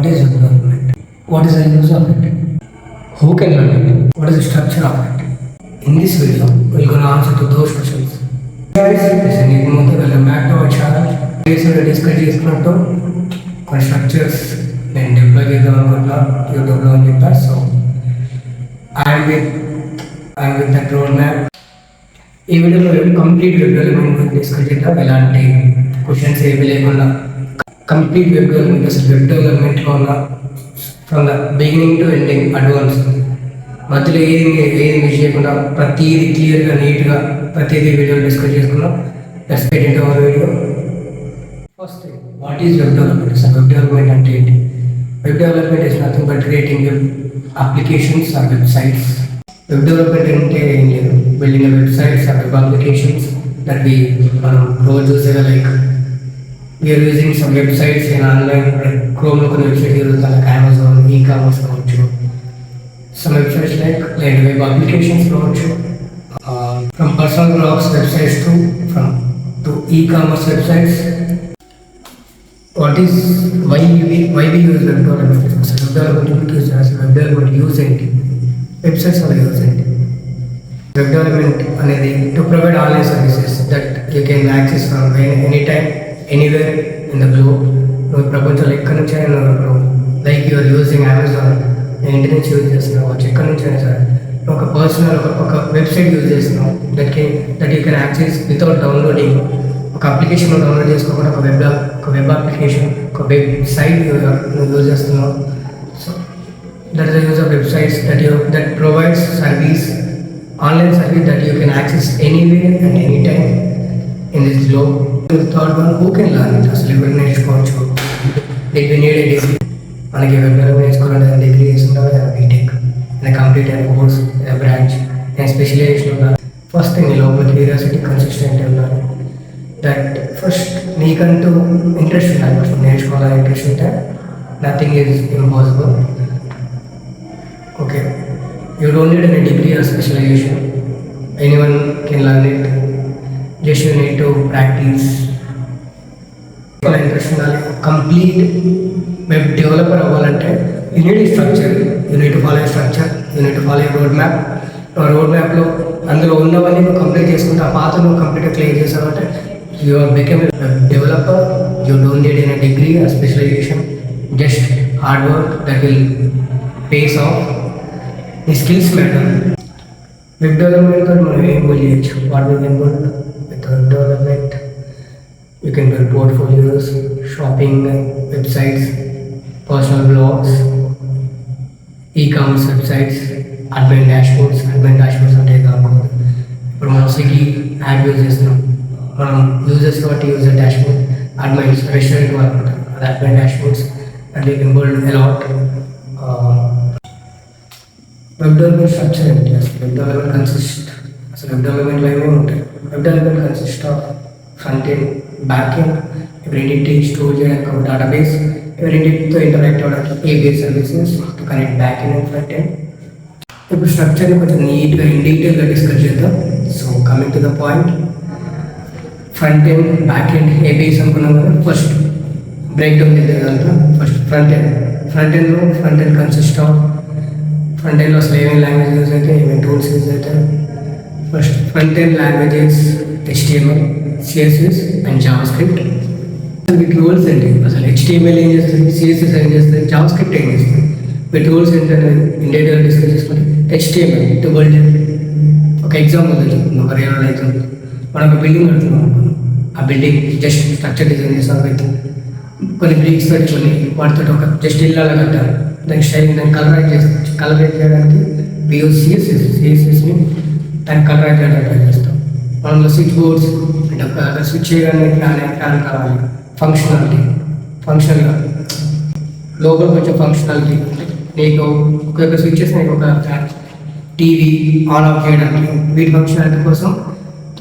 is web development? What is the use of it? Who can learn it? What is the structure of it? In this video, we're going to answer to those questions. Guys, this is Nitin Modi. Welcome back to our channel. Today we discuss చేసుకున్నట్టు కొన్ని structures నేను deploy చేద్దాం అనుకుంటున్నా యూట్యూబ్లో అని చెప్పారు. So I'm with that road map. ఈ వీడియోలో కంప్లీట్ వెబ్ డెవలప్మెంట్ గురించి డిస్కస్ చేద్దాం. ఎలాంటి క్వశ్చన్స్ ఏమీ లేకుండా కంప్లీట్ వెబ్ డెవలప్మెంట్, అసలు వెబ్ డెవలప్మెంట్లో ఉన్న from the beginning to ending advance, మధ్యలో ఏది మిస్ చేయకుండా ప్రతిదీ క్లియర్గా నీట్గా ప్రతిదీ వీడియోలో డిస్కస్ చేసుకున్నాం. Let's get into our video. First thing, what is web development? అసలు వెబ్ డెవలప్మెంట్ అంటే ఏంటి? Web development is nothing but creating web applications or websites. Web development అంటే ఏం లేదు, building websites or web applications that మనం రోజు చూసేగా like we're using some websites in online. క్రోమ్లో కొన్ని వెబ్సైట్ జరుగుతాయి, లైక్ అమెజాన్, ఈ-కామర్స్ కావచ్చు. Some websites like web applications కావచ్చు. From personal blogs websites to e commerce websites. What is why we use web development? అసలు web development use చేయాల్సిన web development use ఏంటి? Websites వల్ల use ఏంటి? Web development అనేది to provide online services that you can access from any time anywhere in the globe. నువ్వు ప్రపంచంలో ఎక్కడి నుంచి అయినా లైక్ యూఆర్ యూజింగ్ అమెజాన్, ఇంటి నుంచి యూజ్ చేస్తున్నావు, ఎక్కడి నుంచి అయినా సరే ఒక పర్సనల్ ఒక వెబ్సైట్ యూజ్ చేస్తున్నావు that you can access without downloading. ఒక అప్లికేషన్ డౌన్లోడ్ చేసుకోకుండా ఒక వెబ్ అప్లికేషన్, ఒక వెబ్ సైట్ నువ్వు యూజ్ చేస్తున్నావు. So that is the use of websites that provides service, online service that you can access anywhere and any time in this globe. Third one, who can learn it? అసలు ఎవరు నేర్చుకోవచ్చు? Did we need a degree? మనకి web development నేర్చుకోవాలంటే degree చేసుకుంటాం, BTech complete అయిన course, branch, నేను specialisation ఉండాలి. First thing, లోపల క్యూరియాసిటీ, కన్సిస్టెంట్ ఉండాలి. దట్ ఫస్ట్ నీకంటూ ఇంట్రెస్ట్ ఉండాలి. ఫస్ట్ నేర్చుకోవాలని ఇంట్రెస్ట్ ఉంటే nothing is impossible. Okay, you don't need any degree or specialisation, anyone can learn it. Just you need to practise. Interest ఉండాలి. Complete web developer అవ్వాలంటే you need structure, you need to follow structure, you need to follow road map. Road మ్యాప్లో అందులో ఉన్నవన్నీ నువ్వు complete చేసుకుంటే ఆ పాత నువ్వు కంప్లీట్గా క్లియర్ చేసావంటే you are become web developer. You don't need any degree or specialisation, just hard work that will pays off. నీ స్కిల్స్ మ్యాటర్. వెబ్ డెవలప్మెంట్తో మనం ఏం గోల్ చేయొచ్చు? What we can goal with web development? You can build portfolios, shopping websites, personal blogs, e-commerce websites, admin dashboards అంటే కాకుండా ఇప్పుడు మనం Swiggy app use చేస్తున్నాం, మనం యూజర్స్ కాబట్టి యూజర్ డాష్బోర్డ్, అడ్మైన్స్ రెస్టారెంట్ వాళ్ళు ఉంటారు, అది admin dashboards and you can build a lot. Web development structure ఏంటి? అసలు వెబ్ డెవలప్మెంట్ వెబ్ డెవలప్మెంట్లో ఏమేమి ఉంటాయి? Web development consist of front end, back end, రెండింటి స్టోర్ చేయడానికి ఒక డేటాబేస్, రెండింటితో ఇంటరాక్ట్ అవ్వడానికి API services to connect back end and front end. ఇప్పుడు స్ట్రక్చర్ని కొంచెం నీట్గా ఇన్ డీటెయిల్గా డిస్కస్ చేద్దాం. So coming to the point, front end, back end, APIs అనుకున్నాం కదా. ఫస్ట్ బ్రేక్ డౌన్ చేద్దాం. First front end consist of, front ఎండ్లో అసలు ఏమేమి లాంగ్వేజ్ యూజ్ అయితే, ఏమేమి టూల్స్ యూజ్ అవుతాయి? First front end languages HTML, CSS and JavaScript. వీటి రోల్స్ ఏంటి? అసలు HTML ఏం చేస్తుంది, CSS ఏం చేస్తుంది, JavaScript ఏం చేస్తుంది? వీటి రోల్స్ ఏంటంటే ఇన్ డీటెయిల్ డిస్కస్ చేసుకుంటే, HTML టు బిల్డ్. ఒక ఎగ్జాంపుల్ చెప్తున్నాం, ఒక రియల్ ఎగ్జాంపుల్. మనం ఒక బిల్డింగ్ కడుతున్నాం అనుకున్నాం, ఆ బిల్డింగ్ జస్ట్ స్ట్రక్చర్ డిజైన్ చేస్తాం, కొన్ని బ్రిక్స్ తోటి కొన్ని వాటితో ఒక జస్ట్ ఇల్లాగా కట్టాలి. దానికి స్టైల్, దాన్ని కలరైజ్ చేయడానికి CSSని దాన్ని కలరైజ్ చేయడానికి ట్రై చేస్తాం. మనలో స్విచ్ బోర్డ్స్ అంటే ఒక స్విచ్ చేయడానికి ఫ్యాన్ కావాలి, ఫంక్షనల్గా లోపల కొంచెం ఫంక్షనాలిటీ. నీకు ఒక స్విచ్చెస్ నీకు ఒక టీవీ ఆన్ ఆఫ్ చేయడానికి, వీటి ఫంక్షనాలిటీ కోసం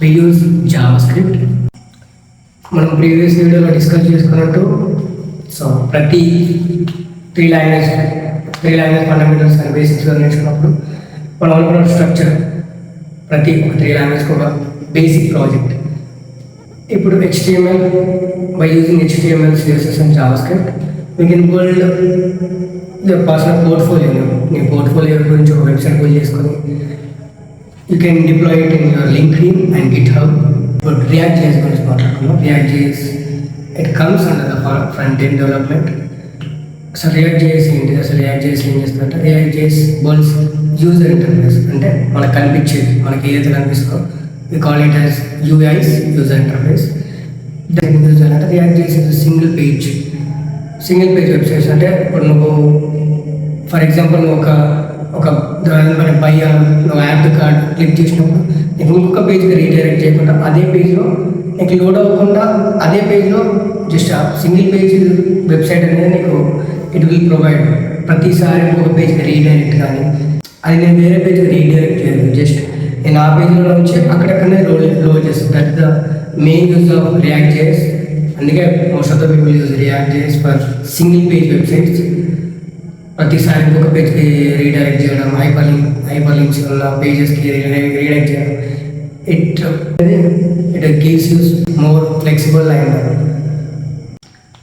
వి యూజ్ JavaScript. మనం ప్రీవియస్ వీడియోలో డిస్కస్ చేసుకున్నట్టు, సో ప్రతి త్రీ లాంగ్వేజ్ ఫండమెంటల్స్ అండ్ బేసిక్స్గా నేర్చుకున్నప్పుడు మనం అనుకున్న స్ట్రక్చర్ ప్రతి ఒక త్రీ లాంగ్వేజ్కి ఒక బేసిక్ ప్రాజెక్ట్. ఇప్పుడు HTML, by using HTML, CSS and JavaScript, we can build your personal portfolio. నీ పోర్ట్ఫోలియో గురించి ఒక వెబ్సైట్ బిల్డ్ చేసుకొని you can deploy it in your LinkedIn and GitHub. ఇప్పుడు రియాక్ట్ జేఎస్ గురించి మాట్లాడుకున్నాం. React JS it comes under the front end development. అసలు React JS ఏంటి? అసలు రియాక్ట్ జేఎస్ ఏం చేస్తుందంటే React JS builds user interface. అంటే మనకు కనిపించేది, మనకి ఏదైతే కనిపిస్తుందో we call it as UIs, user interface. User అంటే React JS single page websites. అంటే ఇప్పుడు నువ్వు ఫర్ ఎగ్జాంపుల్ నువ్వు ఒక బై నువ్వు యాడ్ కార్డ్ క్లిక్ చేసినప్పుడు నీకు ఇంకొక పేజ్కి రీడైరెక్ట్ చేయకుండా అదే పేజ్లో నీకు లోడ్ అవ్వకుండా అదే పేజ్లో జస్ట్ సింగిల్ పేజ్ వెబ్సైట్ అనేది నీకు ఇట్ విల్ ప్రొవైడ్. ప్రతిసారి ఇంకొక పేజ్కి రీడైరెక్ట్ కానీ అది నేను వేరే పేజ్కి రీడైరెక్ట్ చేయను. జస్ట్ నేను ఆ పేజ్లో నుంచి అక్కడక్కడనే లోడ్ చేస్తాను. That the main use of React JS. అందుకే most of the people use React JS for single page websites. ప్రతిసారి ఇంకొక పేజ్కి రీడైరెక్ట్ చేయడం, హైపర్ లింక్స్ ఉన్న పేజెస్కి రీడైరెక్ట్ చేయడం. It gives us more flexible and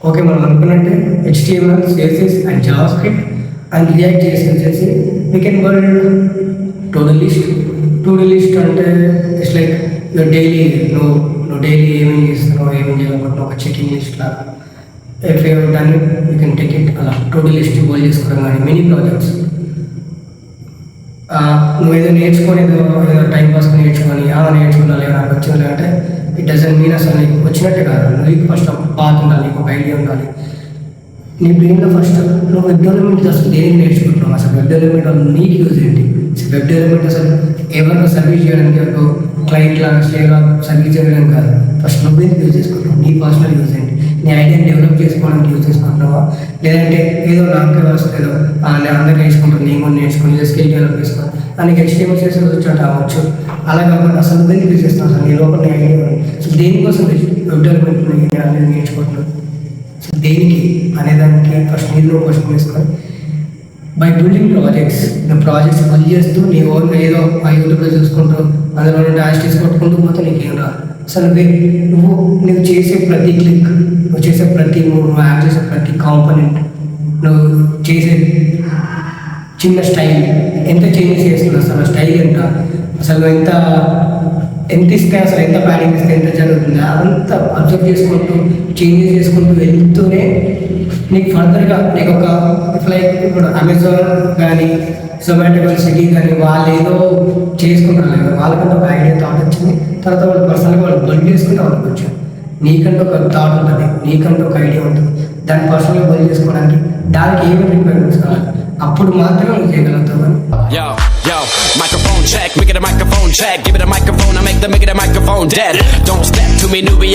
okay. మనం అనుకున్నట్టే HTML, CSS and JavaScript and React JS వచ్చేసి we can build to do list. అంటే ఇట్స్ లైక్ డైలీ నువ్వు డైలీ ఏమేమి చేస్తున్నావు, ఏమేమి చేయాలనుకుంటున్నావు, ఒక చెకింగ్ లిస్ట్ లాగా. If you done it you can take it అలా టు డూ లిస్ట్ గోల్ చేసుకోవడం. కానీ మినీ ప్రాజెక్ట్స్ నువ్వు ఏదో నేర్చుకొని ఏదో టైం పాస్గా నేర్చుకోవాలి నాకు వచ్చింది అంటే ఇట్ డజంట్ మీన్ అసలు నీకు వచ్చినట్టే కాదు. నీకు ఫస్ట్ పాత్ ఉండాలి, నీకు ఒక ఐడియా ఉండాలి. నీ బ్రెయిన్లో ఫస్ట్ నువ్వు వెబ్ డెవలప్మెంట్ అసలు దేనికి నేర్చుకుంటున్నావు, అసలు వెబ్ డెవలప్మెంట్ వల్ల నీకు యూజ్ ఏంటి? వెబ్ డెవలప్మెంట్ అసలు ఎవరికో సర్వీస్ చేయడానికి, ఒక క్లయింట్ లాగా స్టేగా సర్వీస్ చేయడం కాదు. ఫస్ట్ నువ్వు ఎందుకు యూజ్ చేసుకుంటున్నావు, నీ పర్సనల్ యూజ్ ఏంటి? నీ ఐడియాని డెవలప్ చేసుకోవడానికి యూజ్ చేసుకుంటున్నావా, లేదంటే ఏదో నాకే వస్తుంది ఏదో అందరూ నేర్చుకుంటారు నేను కూడా నేర్చుకుని ఏదో స్కిల్ డెవలప్ చేసుకోవాలి దానికి HTML చేసి వచ్చాట అవ్వచ్చు. అలా కాకుండా అసలు నువ్వు ఎందుకు యూజ్ చేస్తున్నావు, అసలు నీ లోపల నీ ఐడియా అసలు దేనికోసం వెబ్ డెవలప్మెంట్ అనేది నేర్చుకుంటున్నావు, అసలు దేనికి అనేదానికి ఫస్ట్ నీలో క్వశ్చన్ వేసుకొని బై బిల్డింగ్ ప్రాజెక్ట్స్ బిల్డ్ చేస్తూ నీ ఓన్గా ఏదో ఆ యూట్యూబ్లో చూసుకుంటూ అందులో డాష్ కొట్టుకుంటూ పోతే నీకేం రాదు. అసలు నువ్వు చేసే ప్రతి క్లిక్, నువ్వు చేసే ప్రతి నువ్వు యాడ్ చేసే ప్రతి కాంపోనెంట్, నువ్వు చేసే చిన్న స్టైల్ ఎంత చేంజ్ చేస్తున్నావు, అసలు స్టైల్ ఎంత, అసలు ఎంత ఇస్తే అసలు ఎంత ప్యాడింగ్ ఇస్తే ఎంత జరుగుతుంది అదంతా అబ్జర్వ్ చేసుకుంటూ చేంజెస్ చేసుకుంటూ వెళ్తూనే నీకు ఫర్దర్గా నీకు ఒక లైక్ ఇప్పుడు అమెజాన్ కానీ జొమాటో కానీ స్విగ్గీ కానీ వాళ్ళు ఏదో చేసుకుంటారు, వాళ్ళకంటే ఒక ఐడియా థాట్ వచ్చింది. తర్వాత వాళ్ళు పర్సనల్గా వాళ్ళు బిల్డ్ చేసుకుంటే వాళ్ళకి వచ్చారు. నీకంటే ఒక థాట్ ఉంటుంది, నీకంటే ఒక ఐడియా ఉంటుంది, దాన్ని పర్సనల్గా బిల్డ్ చేసుకోవడానికి దానికి ఏమి రిక్వైర్మెంట్స్ కావాలి, అప్పుడు మాత్రమే నువ్వు చేయగలుగుతావు. Yo, microphone check, make it a microphone check. Give it a microphone, I make it a microphone dead. Don't step to me, newbie.